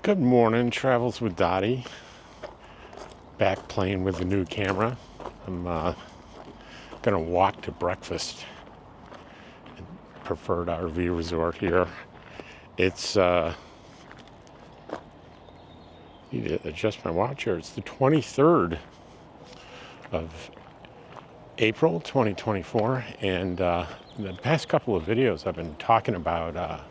Good morning, Travels with Dottie. Back playing with the new camera. I'm gonna walk to breakfast at Preferred RV Resort here. It's need to adjust my watch here. It's the 23rd of April 2024, and in the past couple of videos I've been talking about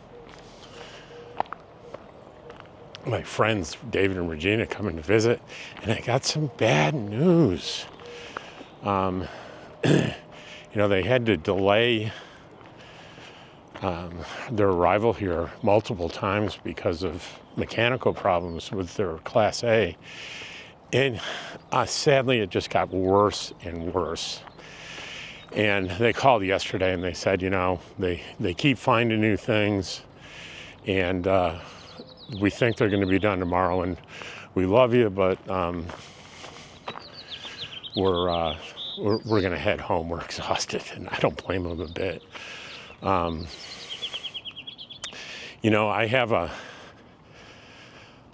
my friends David and Regina coming to visit, and I got some bad news. They had to delay their arrival here multiple times because of mechanical problems with their Class A, and sadly it just got worse and worse. And they called yesterday and they said, they keep finding new things, and we think they're going to be done tomorrow, and we love you, but we're going to head home. We're exhausted, and I don't blame them a bit. I have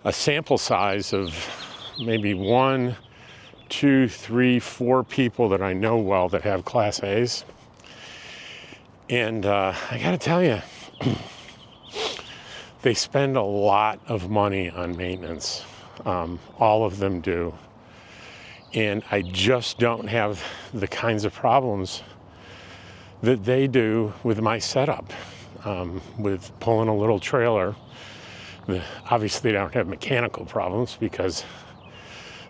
a sample size of maybe 1, 2, 3, 4 people that I know well that have Class A's, and I got to tell you, they spend a lot of money on maintenance. All of them do. And I just don't have the kinds of problems that they do with my setup, with pulling a little trailer. Obviously, I don't have mechanical problems because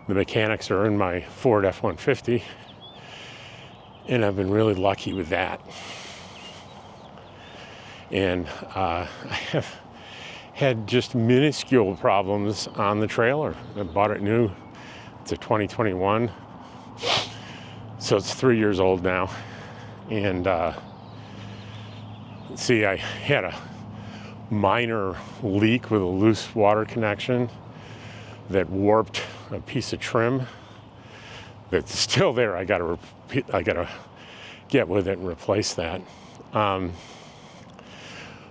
the mechanics are in my Ford F-150, and I've been really lucky with that. And I have had just minuscule problems on the trailer. I bought it new. It's a 2021, so it's 3 years old now. And see, I had a minor leak with a loose water connection that warped a piece of trim that's still there. I gotta get with it and replace that.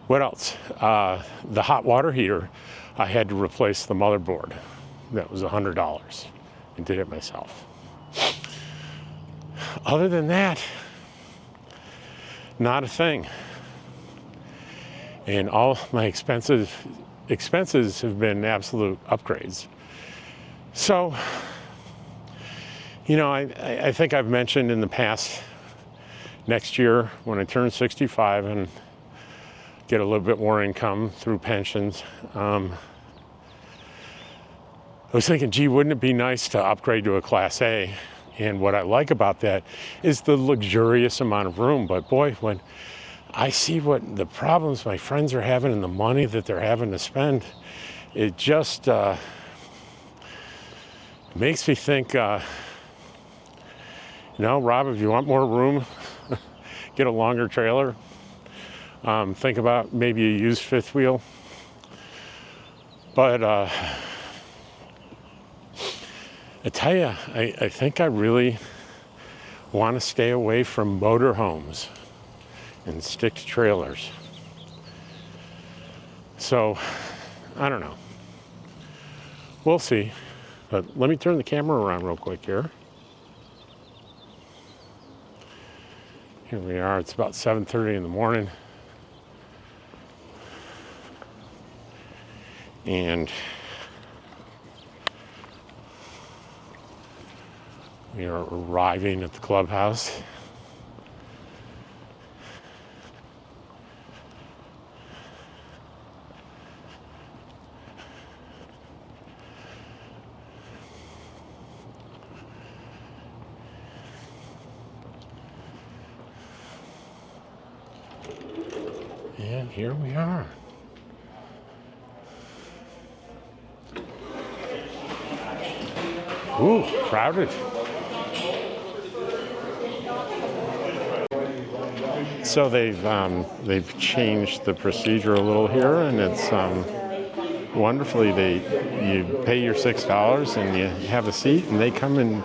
What else? The hot water heater, I had to replace the motherboard. That was $100. I did it myself. Other than that, not a thing. And all my expenses have been absolute upgrades. So, I think I've mentioned in the past, next year when I turn 65 and get a little bit more income through pensions, I was thinking, gee, wouldn't it be nice to upgrade to a Class A? And what I like about that is the luxurious amount of room. But boy, when I see what the problems my friends are having and the money that they're having to spend, it just makes me think, Rob, if you want more room, get a longer trailer. Think about maybe a used fifth wheel. But I tell you, I think I really want to stay away from motor homes and stick to trailers. So, I don't know. We'll see. But let me turn the camera around real quick here. Here we are. It's about 7:30 in the morning. And we are arriving at the clubhouse. And here we are. Ooh, crowded. So they've changed the procedure a little here, and it's wonderfully. You pay your $6 and you have a seat, and they come and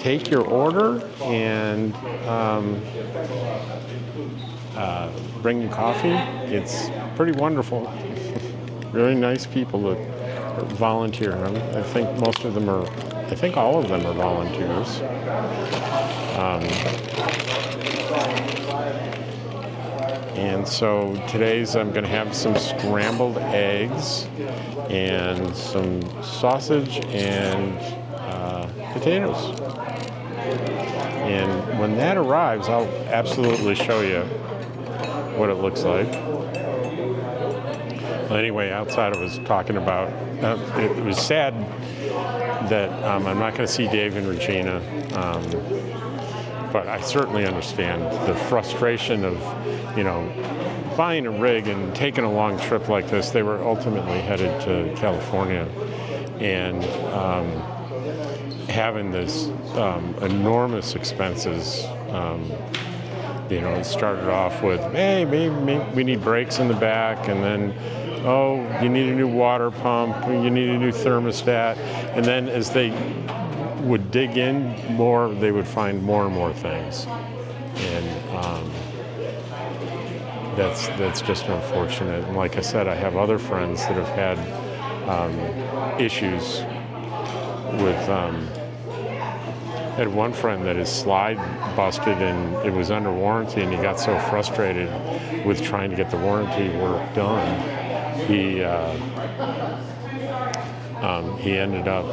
take your order and bring you coffee. It's pretty wonderful. very nice people that volunteer. I think most of them are, I think all of them are volunteers. And so today's I'm going to have some scrambled eggs and some sausage and potatoes. And when that arrives, I'll absolutely show you what it looks like. Well, anyway, outside I was talking about, it was sad that I'm not going to see Dave and Regina, but I certainly understand the frustration of, buying a rig and taking a long trip like this. They were ultimately headed to California, and having this enormous expenses. It started off with, hey, maybe we need brakes in the back, and then, oh, you need a new water pump, you need a new thermostat, and then as they would dig in more, they would find more and more things, and that's just unfortunate. And like I said, I have other friends that have had issues with. I had one friend that his slide busted and it was under warranty, and he got so frustrated with trying to get the warranty work done, he ended up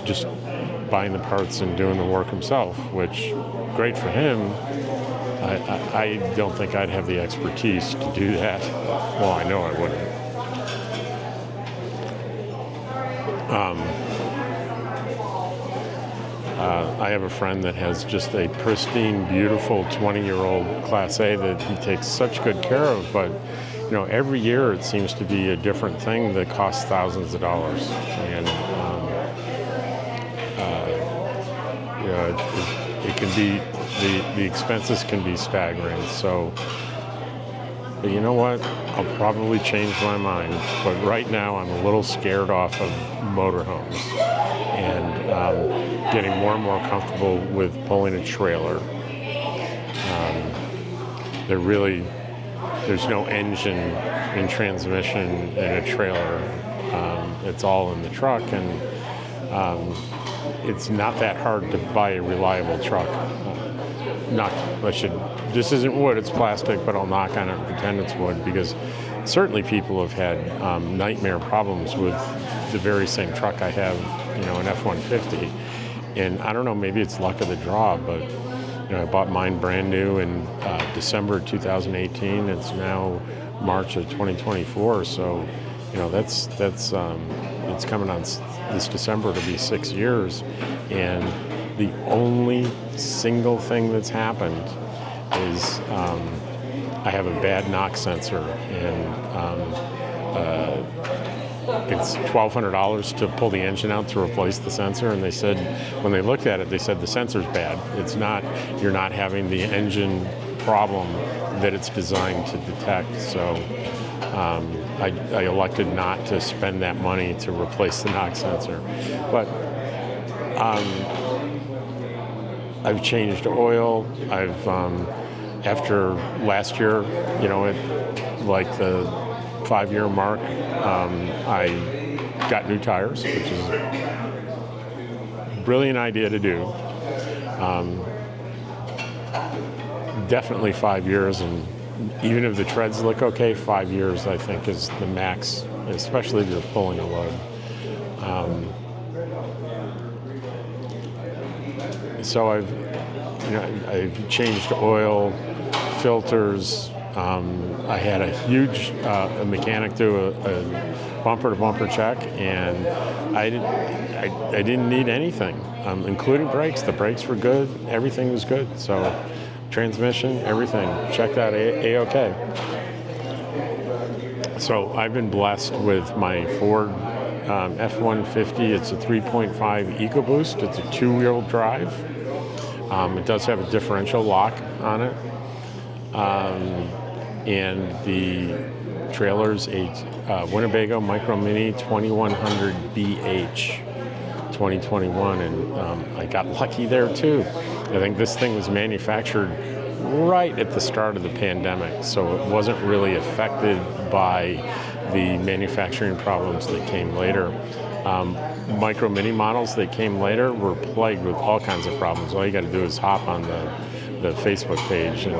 just buying the parts and doing the work himself, which, great for him. I don't think I'd have the expertise to do that. Well, I know I wouldn't. I have a friend that has just a pristine, beautiful 20-year-old Class A that he takes such good care of, but every year it seems to be a different thing that costs thousands of dollars, and it can be, the expenses can be staggering. So, but you know what? I'll probably change my mind. But right now, I'm a little scared off of motorhomes, and getting more and more comfortable with pulling a trailer. There's no engine and transmission in a trailer. It's all in the truck, and it's not that hard to buy a reliable truck. This isn't wood, it's plastic, but I'll knock on it and pretend it's wood, because certainly people have had nightmare problems with the very same truck I have, an F-150. And I don't know, maybe it's luck of the draw, but I bought mine brand new in December 2018. It's now March of 2024, so that's it's coming on this December to be 6 years, and the only single thing that's happened is I have a bad knock sensor, and it's $1,200 to pull the engine out to replace the sensor. And they said, when they looked at it, they said the sensor's bad. It's not, you're not having the engine problem that it's designed to detect. So I elected not to spend that money to replace the knock sensor. But I've changed oil. After last year, like the 5-year mark, I got new tires, which is a brilliant idea to do. Definitely 5 years, and even if the treads look okay, 5 years I think is the max, especially if you're pulling a load. So I've changed oil, filters. I had a huge mechanic do a bumper-to-bumper check, and I didn't need anything, including brakes. The brakes were good. Everything was good. So transmission, everything checked out A-OK. So I've been blessed with my Ford F-150. It's a 3.5 EcoBoost. It's a 2-wheel drive. It does have a differential lock on it. And the trailer's a Winnebago Micro Mini 2100 BH 2021, and I got lucky there too. I think this thing was manufactured right at the start of the pandemic, so it wasn't really affected by the manufacturing problems that came later. Micro mini models that came later were plagued with all kinds of problems. All you got to do is hop on the Facebook page, and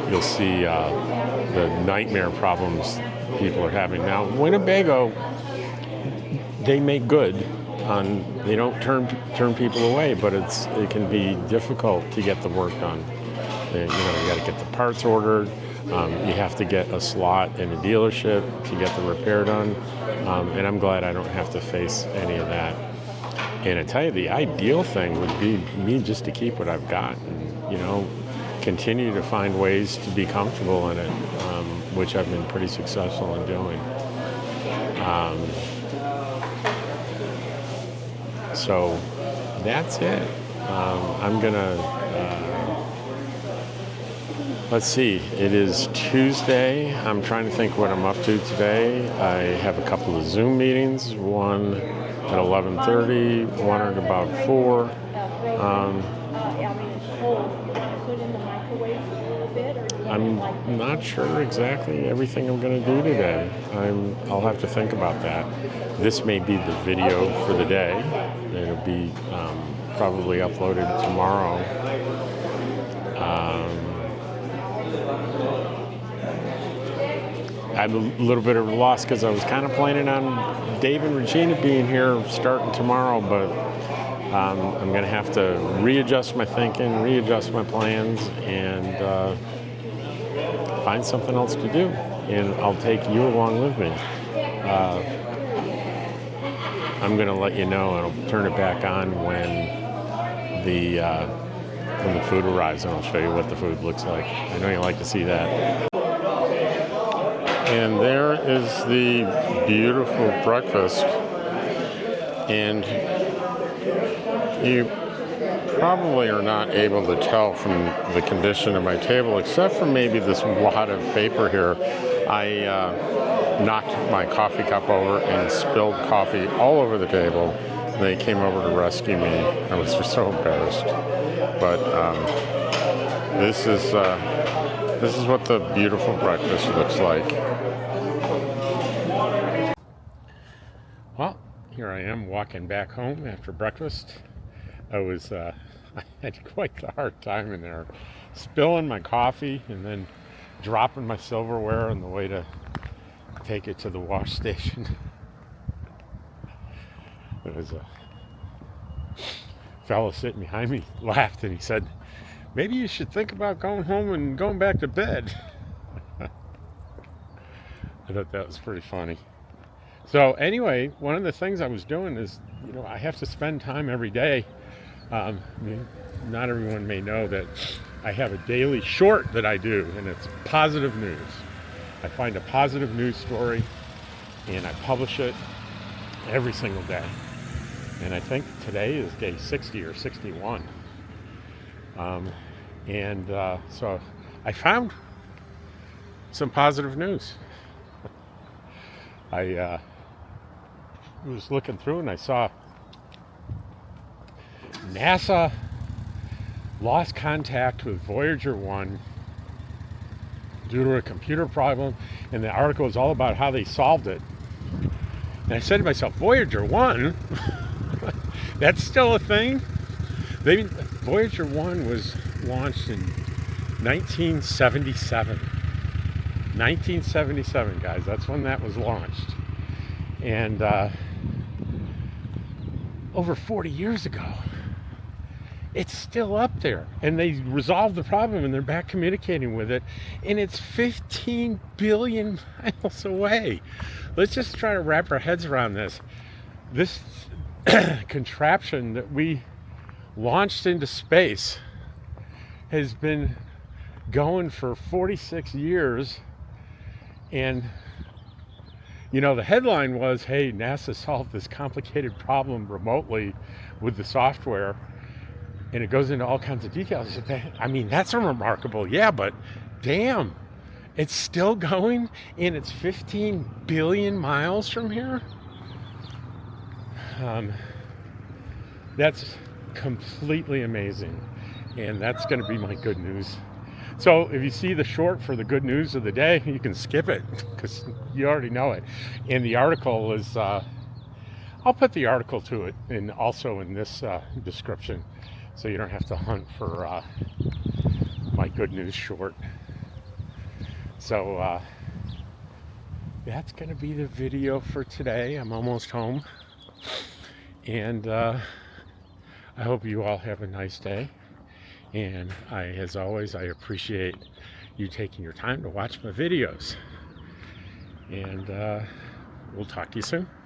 you'll see the nightmare problems people are having now. Winnebago, they make good. They don't turn people away, but it can be difficult to get the work done. You got to get the parts ordered. You have to get a slot in a dealership to get the repair done. And I'm glad I don't have to face any of that. And I tell you, the ideal thing would be me just to keep what I've got and, continue to find ways to be comfortable in it, which I've been pretty successful in doing. So that's it. I'm gonna, let's see, it is Tuesday. I'm trying to think what I'm up to today. I have a couple of Zoom meetings, one at 11:30, one at about 4. I'm not sure exactly everything I'm going to do today. I'll have to think about that. This may be the video for the day. It'll be probably uploaded tomorrow. I'm a little bit of a loss because I was kind of planning on Dave and Regina being here starting tomorrow, but I'm going to have to readjust my thinking, readjust my plans, and find something else to do. And I'll take you along with me. I'm going to let you know, and I'll turn it back on when the food arrives, and I'll show you what the food looks like. I know you like to see that. And there is the beautiful breakfast. And you probably are not able to tell from the condition of my table, except for maybe this wad of paper here. I knocked my coffee cup over and spilled coffee all over the table. They came over to rescue me. I was so embarrassed. But this is what the beautiful breakfast looks like. Well, here I am walking back home after breakfast. I had quite the hard time in there, spilling my coffee and then dropping my silverware on the way to take it to the wash station. There was a fellow sitting behind me, laughed, and he said, "Maybe you should think about going home and going back to bed." I thought that was pretty funny. So anyway, one of the things I was doing is, I have to spend time every day. Not everyone may know that I have a daily short that I do, and it's positive news. I find a positive news story, and I publish it every single day. And I think today is day 60 or 61. So I found some positive news. I was looking through and I saw NASA lost contact with Voyager 1 due to a computer problem, and the article is all about how they solved it. And I said to myself, Voyager 1? That's still a thing? Voyager 1 was launched in 1977. 1977, guys. That's when that was launched. And over 40 years ago, it's still up there. And they resolved the problem, and they're back communicating with it. And it's 15 billion miles away. Let's just try to wrap our heads around this. This contraption that we launched into space has been going for 46 years. And, the headline was, hey, NASA solved this complicated problem remotely with the software. And it goes into all kinds of details. I mean, that's remarkable. Yeah, but damn, it's still going, and it's 15 billion miles from here. That's completely amazing. And that's going to be my good news. So if you see the short for the good news of the day, you can skip it because you already know it. And the article is, I'll put the article to it and also in this description, so you don't have to hunt for my good news short. So that's going to be the video for today. I'm almost home. And I hope you all have a nice day. And as always, I appreciate you taking your time to watch my videos. And we'll talk to you soon.